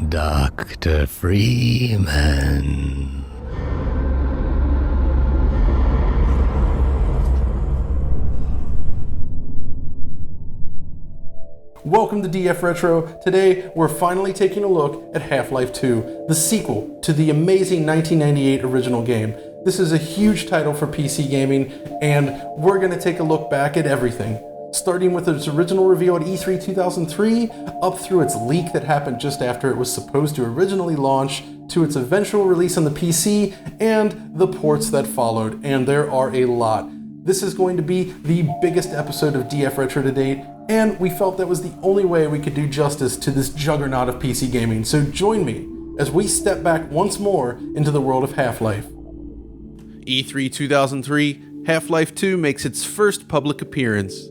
Dr. Freeman. Welcome to DF Retro. Today, we're finally taking a look at Half-Life 2, the sequel to the amazing 1998 original game. This is a huge title for PC gaming, and we're going to take a look back at everything. Starting with its original reveal at E3 2003, up through its leak that happened just after it was supposed to originally launch, to its eventual release on the PC, and the ports that followed, and there are a lot. This is going to be the biggest episode of DF Retro to date, and we felt that was the only way we could do justice to this juggernaut of PC gaming. So join me as we step back once more into the world of Half-Life. E3 2003, Half-Life 2 makes its first public appearance.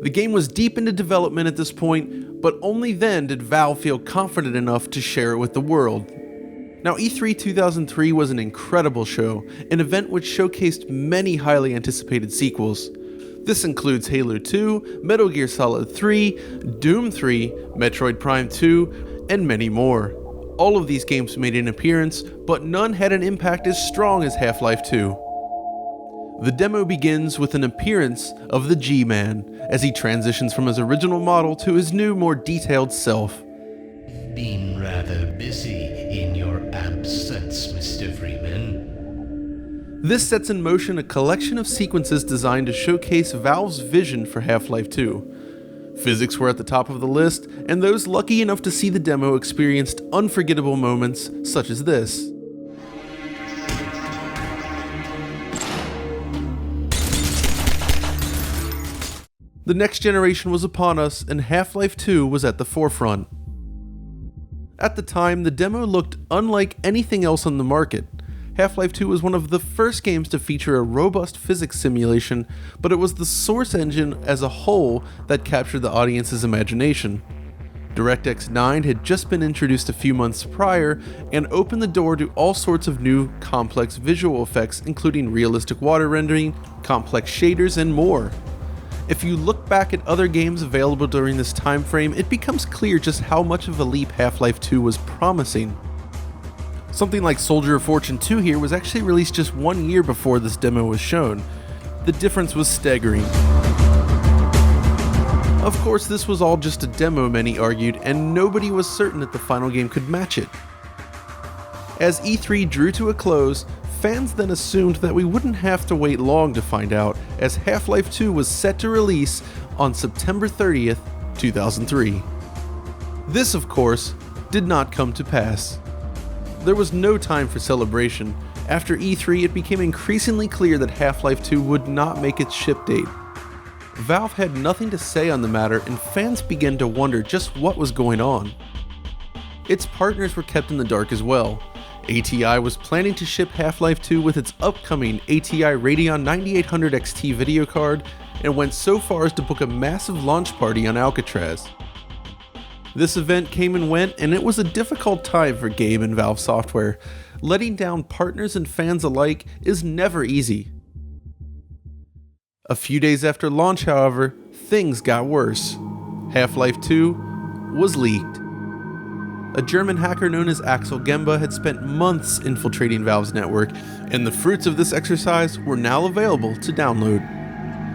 The game was deep into development at this point, but only then did Valve feel confident enough to share it with the world. Now, E3 2003 was an incredible show, an event which showcased many highly anticipated sequels. This includes Halo 2, Metal Gear Solid 3, Doom 3, Metroid Prime 2, and many more. All of these games made an appearance, but none had an impact as strong as Half-Life 2. The demo begins with an appearance of the G-Man, as he transitions from his original model to his new, more detailed self. Been rather busy in your absence, Mr. Freeman. This sets in motion a collection of sequences designed to showcase Valve's vision for Half-Life 2. Physics were at the top of the list, and those lucky enough to see the demo experienced unforgettable moments such as this. The next generation was upon us, and Half-Life 2 was at the forefront. At the time, the demo looked unlike anything else on the market. Half-Life 2 was one of the first games to feature a robust physics simulation, but it was the source engine as a whole that captured the audience's imagination. DirectX 9 had just been introduced a few months prior and opened the door to all sorts of new, complex visual effects, including realistic water rendering, complex shaders, and more. If you look back at other games available during this time frame, it becomes clear just how much of a leap Half-Life 2 was promising. Something like Soldier of Fortune 2 here was actually released just 1 year before this demo was shown. The difference was staggering. Of course, this was all just a demo, many argued, and nobody was certain that the final game could match it. As E3 drew to a close, fans then assumed that we wouldn't have to wait long to find out, as Half-Life 2 was set to release on September 30th, 2003. This, of course, did not come to pass. There was no time for celebration. After E3, it became increasingly clear that Half-Life 2 would not make its ship date. Valve had nothing to say on the matter, and fans began to wonder just what was going on. Its partners were kept in the dark as well. ATI was planning to ship Half-Life 2 with its upcoming ATI Radeon 9800 XT video card, and went so far as to book a massive launch party on Alcatraz. This event came and went, and it was a difficult time for Gabe and Valve Software. Letting down partners and fans alike is never easy. A few days after launch, however, things got worse. Half-Life 2 was leaked. A German hacker known as Axel Gemba had spent months infiltrating Valve's network, and the fruits of this exercise were now available to download.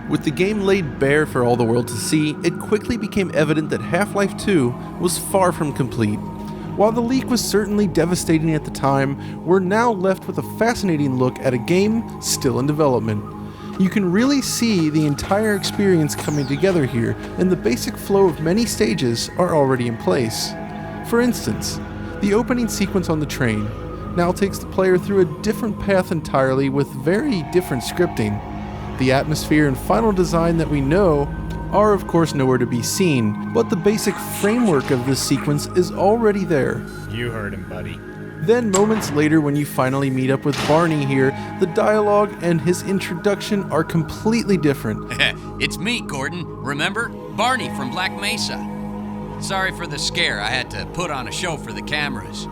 With the game laid bare for all the world to see, it quickly became evident that Half-Life 2 was far from complete. While the leak was certainly devastating at the time, we're now left with a fascinating look at a game still in development. You can really see the entire experience coming together here, and the basic flow of many stages are already in place. For instance, the opening sequence on the train now takes the player through a different path entirely with very different scripting. The atmosphere and final design that we know are of course nowhere to be seen, but the basic framework of this sequence is already there. You heard him, buddy. Then moments later, when you finally meet up with Barney here, the dialogue and his introduction are completely different. It's me, Gordon. Remember? Barney from Black Mesa. Sorry for the scare. I had to put on a show for the cameras.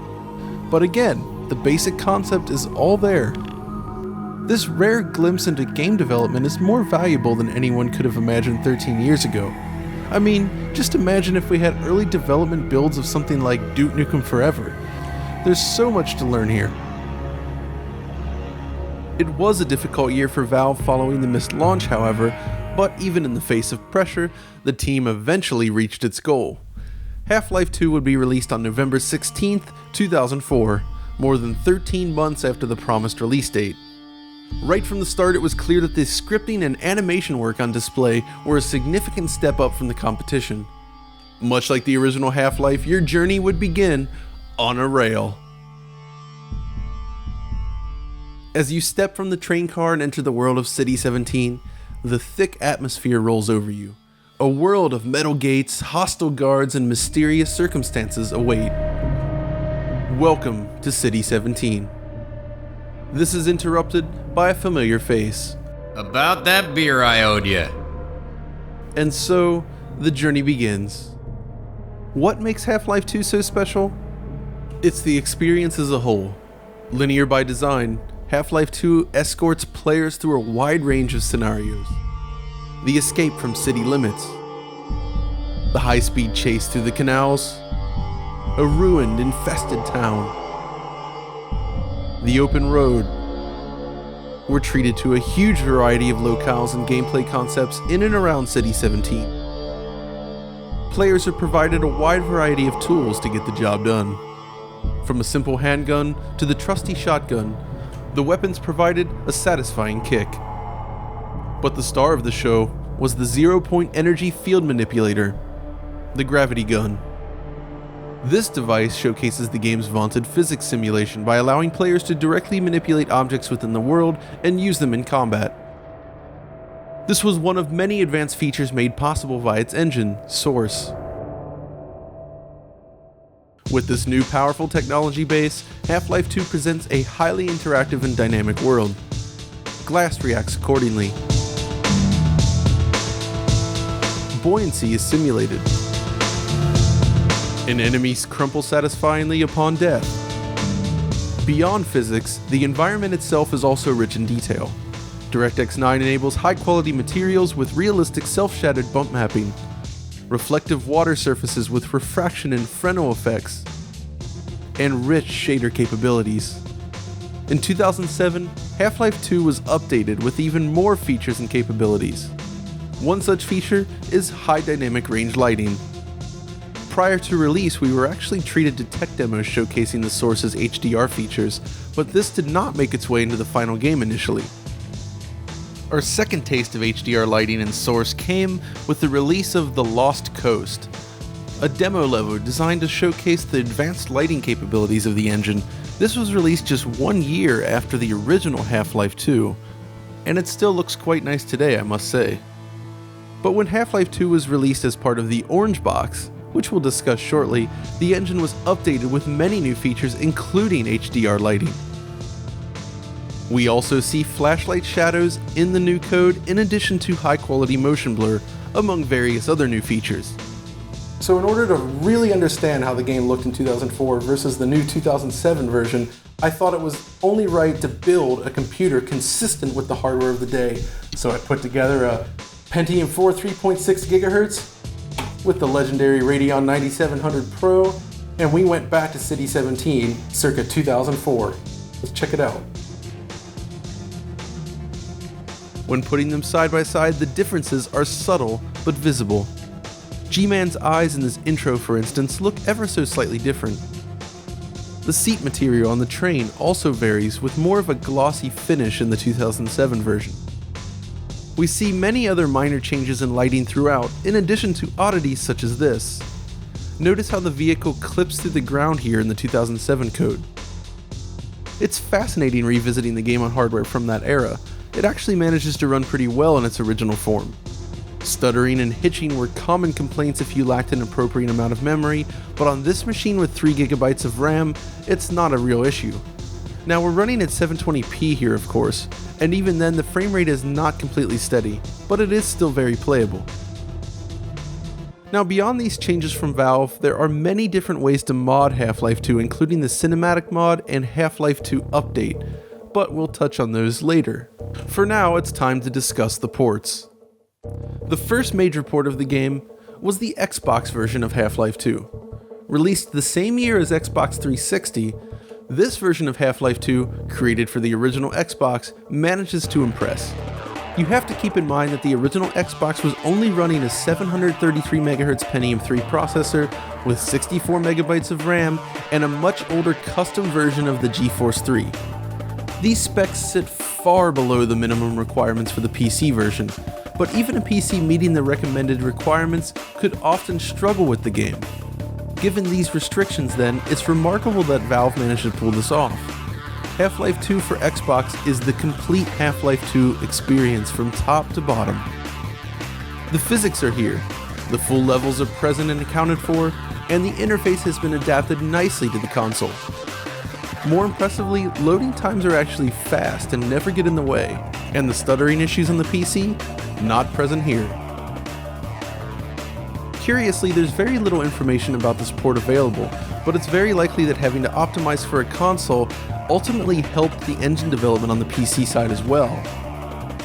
But again, the basic concept is all there. This rare glimpse into game development is more valuable than anyone could have imagined 13 years ago. I mean, just imagine if we had early development builds of something like Duke Nukem Forever. There's so much to learn here. It was a difficult year for Valve following the missed launch, however, but even in the face of pressure, the team eventually reached its goal. Half-Life 2 would be released on November 16th, 2004, more than 13 months after the promised release date. Right from the start, it was clear that the scripting and animation work on display were a significant step up from the competition. Much like the original Half-Life, your journey would begin on a rail. As you step from the train car and enter the world of City 17, the thick atmosphere rolls over you. A world of metal gates, hostile guards, and mysterious circumstances await. Welcome to City 17. This is interrupted by a familiar face. About that beer I owed you. And so, the journey begins. What makes Half-Life 2 so special? It's the experience as a whole. Linear by design, Half-Life 2 escorts players through a wide range of scenarios. The escape from city limits, the high-speed chase through the canals, a ruined, infested town, the open road. We're treated to a huge variety of locales and gameplay concepts in and around City 17. Players are provided a wide variety of tools to get the job done. From a simple handgun to the trusty shotgun, the weapons provided a satisfying kick. But the star of the show was the zero-point energy field manipulator, the gravity gun. This device showcases the game's vaunted physics simulation by allowing players to directly manipulate objects within the world and use them in combat. This was one of many advanced features made possible by its engine, Source. With this new powerful technology base, Half-Life 2 presents a highly interactive and dynamic world. Glass reacts accordingly. Buoyancy is simulated. And enemies crumple satisfyingly upon death. Beyond physics, the environment itself is also rich in detail. DirectX 9 enables high-quality materials with realistic self-shadowed bump mapping, reflective water surfaces with refraction and Fresnel effects, and rich shader capabilities. In 2007, Half-Life 2 was updated with even more features and capabilities. One such feature is high dynamic range lighting. Prior to release, we were actually treated to tech demos showcasing the Source's HDR features, but this did not make its way into the final game initially. Our second taste of HDR lighting in Source came with the release of The Lost Coast, a demo level designed to showcase the advanced lighting capabilities of the engine. This was released just 1 year after the original Half-Life 2, and it still looks quite nice today, I must say. But when Half-Life 2 was released as part of the Orange Box, which we'll discuss shortly, the engine was updated with many new features including HDR lighting. We also see flashlight shadows in the new code in addition to high-quality motion blur, among various other new features. So in order to really understand how the game looked in 2004 versus the new 2007 version, I thought it was only right to build a computer consistent with the hardware of the day. So I put together a Pentium 4 3.6 GHz with the legendary Radeon 9700 Pro, and we went back to City 17 circa 2004. Let's check it out. When putting them side by side, the differences are subtle but visible. G-Man's eyes in this intro, for instance, look ever so slightly different. The seat material on the train also varies, with more of a glossy finish in the 2007 version. We see many other minor changes in lighting throughout, in addition to oddities such as this. Notice how the vehicle clips through the ground here in the 2007 code. It's fascinating revisiting the game on hardware from that era. It actually manages to run pretty well in its original form. Stuttering and hitching were common complaints if you lacked an appropriate amount of memory, but on this machine with 3 GB of RAM, it's not a real issue. Now we're running at 720p here of course, and even then the frame rate is not completely steady, but it is still very playable. Now beyond these changes from Valve, there are many different ways to mod Half-Life 2, including the cinematic mod and Half-Life 2 update, but we'll touch on those later. For now, it's time to discuss the ports. The first major port of the game was the Xbox version of Half-Life 2. Released the same year as Xbox 360, this version of Half-Life 2, created for the original Xbox, manages to impress. You have to keep in mind that the original Xbox was only running a 733 MHz Pentium 3 processor with 64 MB of RAM and a much older custom version of the GeForce 3. These specs sit far below the minimum requirements for the PC version, but even a PC meeting the recommended requirements could often struggle with the game. Given these restrictions then, it's remarkable that Valve managed to pull this off. Half-Life 2 for Xbox is the complete Half-Life 2 experience from top to bottom. The physics are here, the full levels are present and accounted for, and the interface has been adapted nicely to the console. More impressively, loading times are actually fast and never get in the way, and the stuttering issues on the PC, not present here. Curiously, there's very little information about this port available, but it's very likely that having to optimize for a console ultimately helped the engine development on the PC side as well.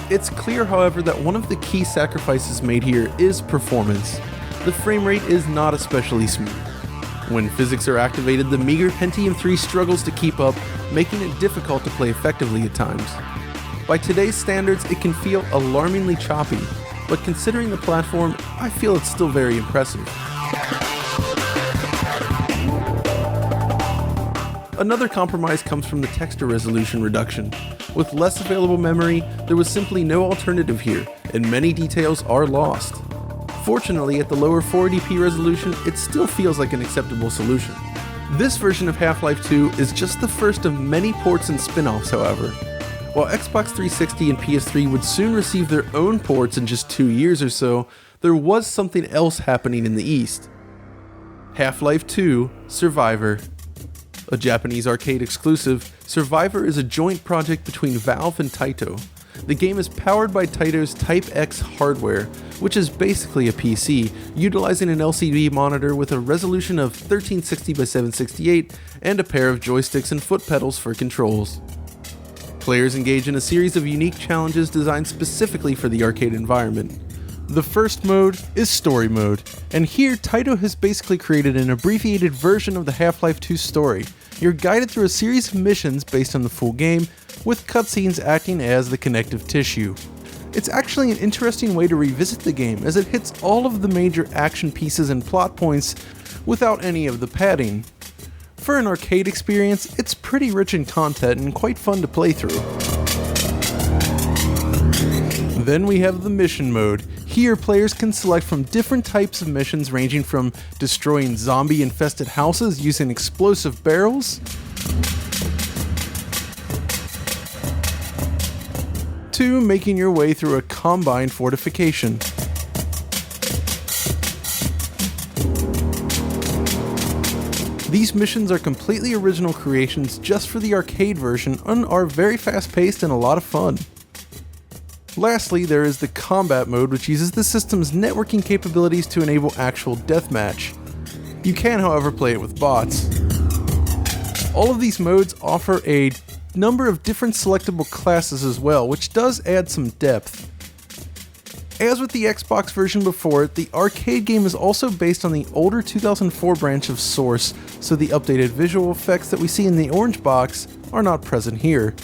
It's clear, however, that one of the key sacrifices made here is performance. The frame rate is not especially smooth. When physics are activated, the meager Pentium 3 struggles to keep up, making it difficult to play effectively at times. By today's standards, it can feel alarmingly choppy, but considering the platform, I feel it's still very impressive. Another compromise comes from the texture resolution reduction. With less available memory, there was simply no alternative here, and many details are lost. Fortunately, at the lower 480p resolution, it still feels like an acceptable solution. This version of Half-Life 2 is just the first of many ports and spin-offs, however. While Xbox 360 and PS3 would soon receive their own ports in just 2 years or so, there was something else happening in the East. Half-Life 2 Survivor. A Japanese arcade exclusive, Survivor is a joint project between Valve and Taito. The game is powered by Taito's Type X hardware, which is basically a PC, utilizing an LCD monitor with a resolution of 1360 by 768 and a pair of joysticks and foot pedals for controls. Players engage in a series of unique challenges designed specifically for the arcade environment. The first mode is Story Mode, and here Taito has basically created an abbreviated version of the Half-Life 2 story. You're guided through a series of missions based on the full game, with cutscenes acting as the connective tissue. It's actually an interesting way to revisit the game, as it hits all of the major action pieces and plot points without any of the padding. For an arcade experience, it's pretty rich in content and quite fun to play through. Then we have the Mission Mode. Here, players can select from different types of missions ranging from destroying zombie-infested houses using explosive barrels, to making your way through a combine fortification. These missions are completely original creations just for the arcade version and are very fast-paced and a lot of fun. Lastly, there is the Combat Mode, which uses the system's networking capabilities to enable actual deathmatch. You can, however, play it with bots. All of these modes offer a number of different selectable classes as well, which does add some depth. As with the Xbox version before it, the arcade game is also based on the older 2004 branch of Source, so the updated visual effects that we see in the orange box are not present here.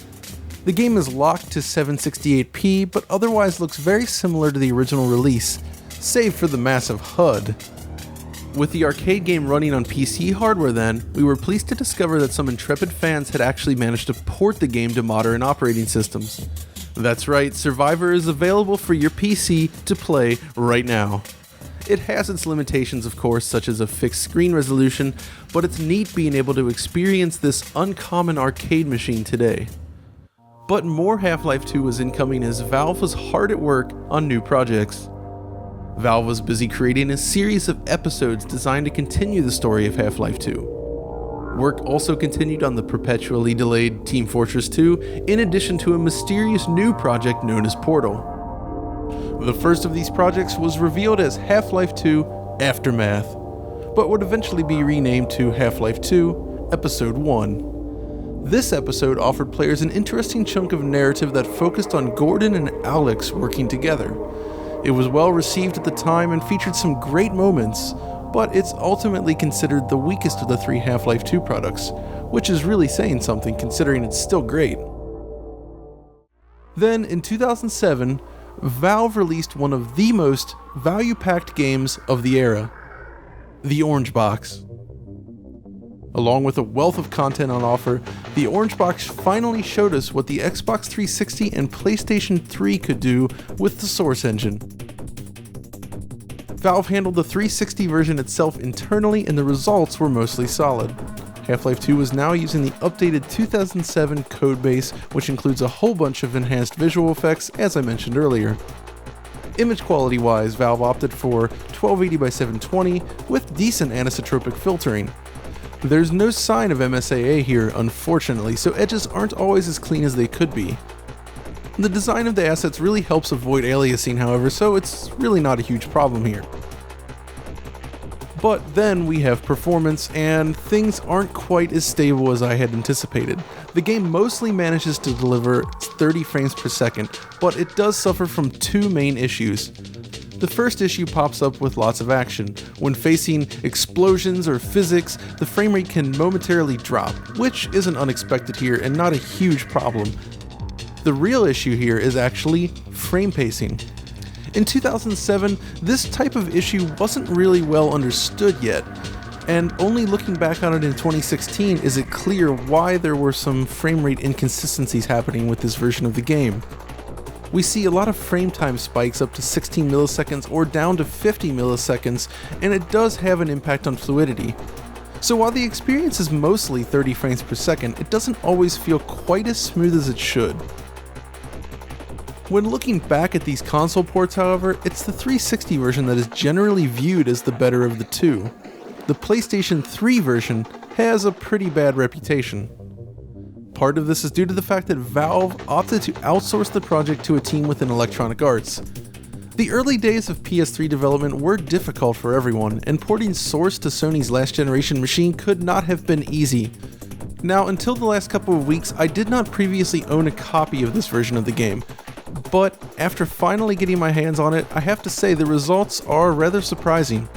The game is locked to 768p, but otherwise looks very similar to the original release, save for the massive HUD. With the arcade game running on PC hardware then, we were pleased to discover that some intrepid fans had actually managed to port the game to modern operating systems. That's right, Survivor is available for your PC to play right now. It has its limitations, of course, such as a fixed screen resolution, but it's neat being able to experience this uncommon arcade machine today. But more Half-Life 2 was incoming as Valve was hard at work on new projects. Valve was busy creating a series of episodes designed to continue the story of Half-Life 2. Work also continued on the perpetually delayed Team Fortress 2, in addition to a mysterious new project known as Portal. The first of these projects was revealed as Half-Life 2 Aftermath, but would eventually be renamed to Half-Life 2 Episode 1. This episode offered players an interesting chunk of narrative that focused on Gordon and Alex working together. It was well received at the time and featured some great moments, but it's ultimately considered the weakest of the 3 Half-Life 2 products, which is really saying something considering it's still great. Then, in 2007, Valve released one of the most value-packed games of the era, the Orange Box. Along with a wealth of content on offer, the Orange Box finally showed us what the Xbox 360 and PlayStation 3 could do with the Source engine. Valve handled the 360 version itself internally and the results were mostly solid. Half-Life 2 is now using the updated 2007 codebase, which includes a whole bunch of enhanced visual effects, as I mentioned earlier. Image quality wise, Valve opted for 1280 by 720 with decent anisotropic filtering. There's no sign of MSAA here, unfortunately, so edges aren't always as clean as they could be. The design of the assets really helps avoid aliasing, however, so it's really not a huge problem here. But then we have performance, and things aren't quite as stable as I had anticipated. The game mostly manages to deliver 30 frames per second, but it does suffer from 2 main issues. The first issue pops up with lots of action. When facing explosions or physics, the frame rate can momentarily drop, which isn't unexpected here and not a huge problem. The real issue here is actually frame pacing. In 2007, this type of issue wasn't really well understood yet, and only looking back on it in 2016 is it clear why there were some frame rate inconsistencies happening with this version of the game. We see a lot of frame time spikes up to 16 milliseconds or down to 50 milliseconds, and it does have an impact on fluidity. So while the experience is mostly 30 frames per second, it doesn't always feel quite as smooth as it should. When looking back at these console ports, however, it's the 360 version that is generally viewed as the better of the two. The PlayStation 3 version has a pretty bad reputation. Part of this is due to the fact that Valve opted to outsource the project to a team within Electronic Arts. The early days of PS3 development were difficult for everyone, and porting Source to Sony's last generation machine could not have been easy. Now, until the last couple of weeks, I did not previously own a copy of this version of the game. But after finally getting my hands on it, I have to say the results are rather surprising.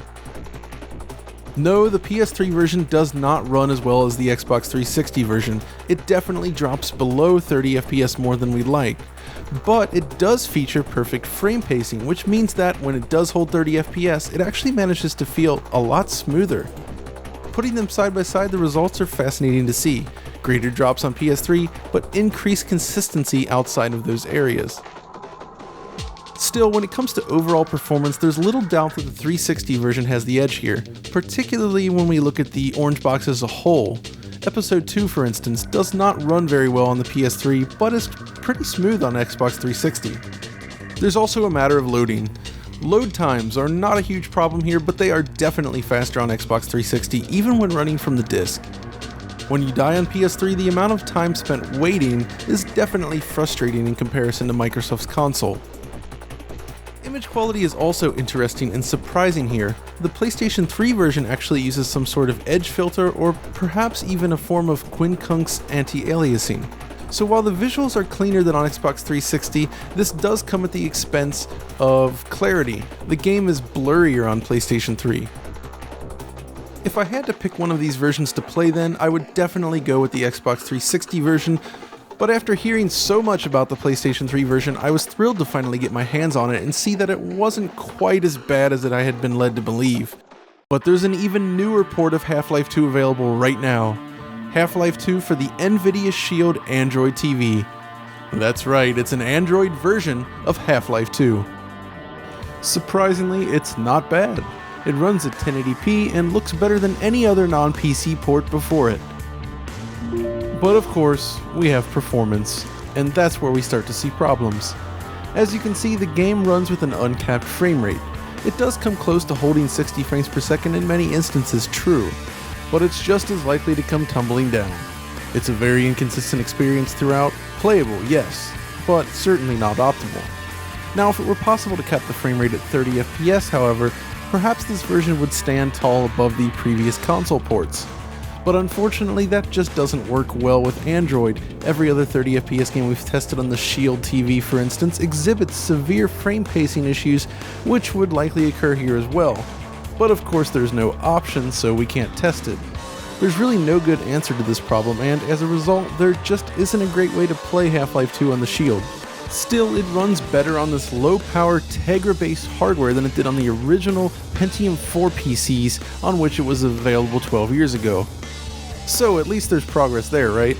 No, the PS3 version does not run as well as the Xbox 360 version. It definitely drops below 30 FPS more than we'd like. But it does feature perfect frame pacing, which means that when it does hold 30 FPS, it actually manages to feel a lot smoother. Putting them side by side, the results are fascinating to see. Greater drops on PS3, but increased consistency outside of those areas. Still, when it comes to overall performance, there's little doubt that the 360 version has the edge here, particularly when we look at the Orange Box as a whole. Episode 2, for instance, does not run very well on the PS3, but is pretty smooth on Xbox 360. There's also a matter of loading. Load times are not a huge problem here, but they are definitely faster on Xbox 360, even when running from the disc. When you die on PS3, the amount of time spent waiting is definitely frustrating in comparison to Microsoft's console. Image quality is also interesting and surprising here. The PlayStation 3 version actually uses some sort of edge filter or perhaps even a form of quincunx anti-aliasing. So while the visuals are cleaner than on Xbox 360, this does come at the expense of clarity. The game is blurrier on PlayStation 3. If I had to pick one of these versions to play then, I would definitely go with the Xbox 360 version, but after hearing so much about the PlayStation 3 version, I was thrilled to finally get my hands on it and see that it wasn't quite as bad as I had been led to believe. But there's an even newer port of Half-Life 2 available right now. Half-Life 2 for the NVIDIA Shield Android TV. That's right, it's an Android version of Half-Life 2. Surprisingly, it's not bad. It runs at 1080p and looks better than any other non-PC port before it. But of course, we have performance, and that's where we start to see problems. As you can see, the game runs with an uncapped frame rate. It does come close to holding 60 frames per second in many instances, true, but it's just as likely to come tumbling down. It's a very inconsistent experience throughout, playable, yes, but certainly not optimal. Now, if it were possible to cap the frame rate at 30 FPS, however, perhaps this version would stand tall above the previous console ports. But unfortunately, that just doesn't work well with Android. Every other 30 FPS game we've tested on the Shield TV, for instance, exhibits severe frame pacing issues, which would likely occur here as well. But of course there's no option, so we can't test it. There's really no good answer to this problem, and as a result, there just isn't a great way to play Half-Life 2 on the Shield. Still, it runs better on this low-power Tegra-based hardware than it did on the original Pentium 4 PCs on which it was available 12 years ago. So at least there's progress there, right?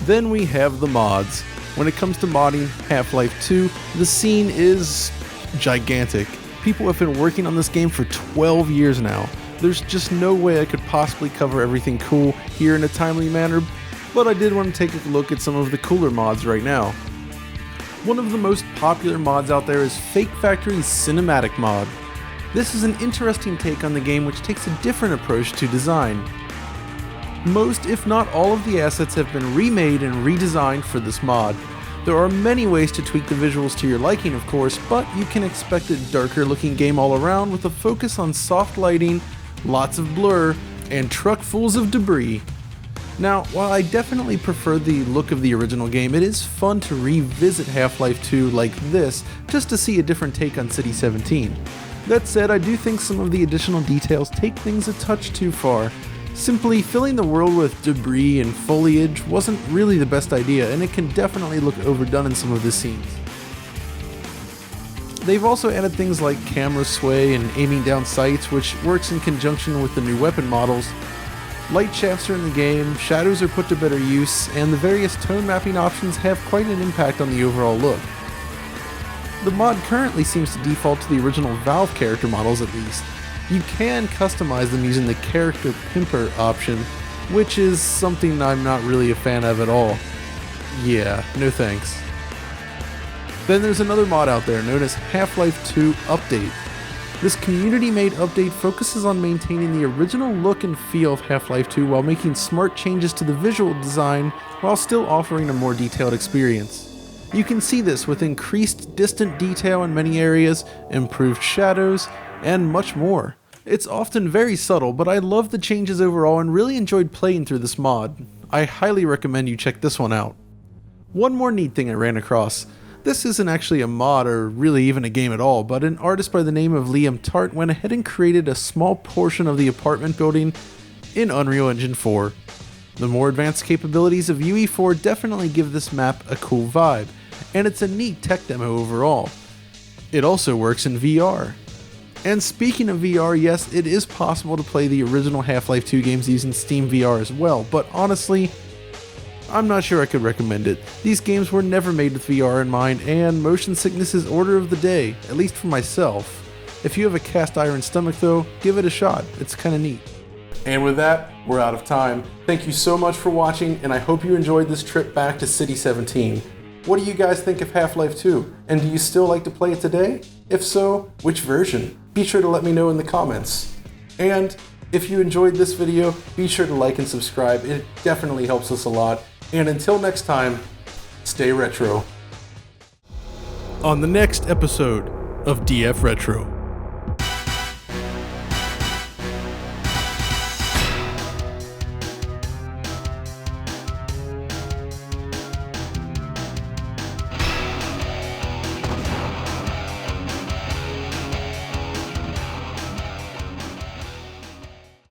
Then we have the mods. When it comes to modding Half-Life 2, the scene is gigantic. People have been working on this game for 12 years now. There's just no way I could possibly cover everything cool here in a timely manner, but I did want to take a look at some of the cooler mods right now. One of the most popular mods out there is Fake Factory's Cinematic mod. This is an interesting take on the game which takes a different approach to design. Most, if not all, of the assets have been remade and redesigned for this mod. There are many ways to tweak the visuals to your liking, of course, but you can expect a darker looking game all around with a focus on soft lighting, lots of blur, and truckfuls of debris. Now, while I definitely prefer the look of the original game, it is fun to revisit Half-Life 2 like this just to see a different take on City 17. That said, I do think some of the additional details take things a touch too far. Simply filling the world with debris and foliage wasn't really the best idea, and it can definitely look overdone in some of the scenes. They've also added things like camera sway and aiming down sights, which works in conjunction with the new weapon models. Light shafts are in the game, shadows are put to better use, and the various tone mapping options have quite an impact on the overall look. The mod currently seems to default to the original Valve character models at least. You can customize them using the Character Pimper option, which is something I'm not really a fan of at all. Yeah, no thanks. Then there's another mod out there known as Half-Life 2 Update. This community-made update focuses on maintaining the original look and feel of Half-Life 2 while making smart changes to the visual design while still offering a more detailed experience. You can see this with increased distant detail in many areas, improved shadows, and much more. It's often very subtle, but I love the changes overall and really enjoyed playing through this mod. I highly recommend you check this one out. One more neat thing I ran across. This isn't actually a mod or really even a game at all, but an artist by the name of Liam Tart went ahead and created a small portion of the apartment building in Unreal Engine 4. The more advanced capabilities of UE4 definitely give this map a cool vibe, and it's a neat tech demo overall. It also works in VR. And speaking of VR, yes, it is possible to play the original Half-Life 2 games using Steam VR as well, but honestly, I'm not sure I could recommend it. These games were never made with VR in mind, and motion sickness is order of the day, at least for myself. If you have a cast iron stomach though, give it a shot, it's kinda neat. And with that, we're out of time. Thank you so much for watching, and I hope you enjoyed this trip back to City 17. What do you guys think of Half-Life 2? And do you still like to play it today? If so, which version? Be sure to let me know in the comments. And if you enjoyed this video, be sure to like and subscribe. It definitely helps us a lot. And until next time, stay retro. On the next episode of DF Retro.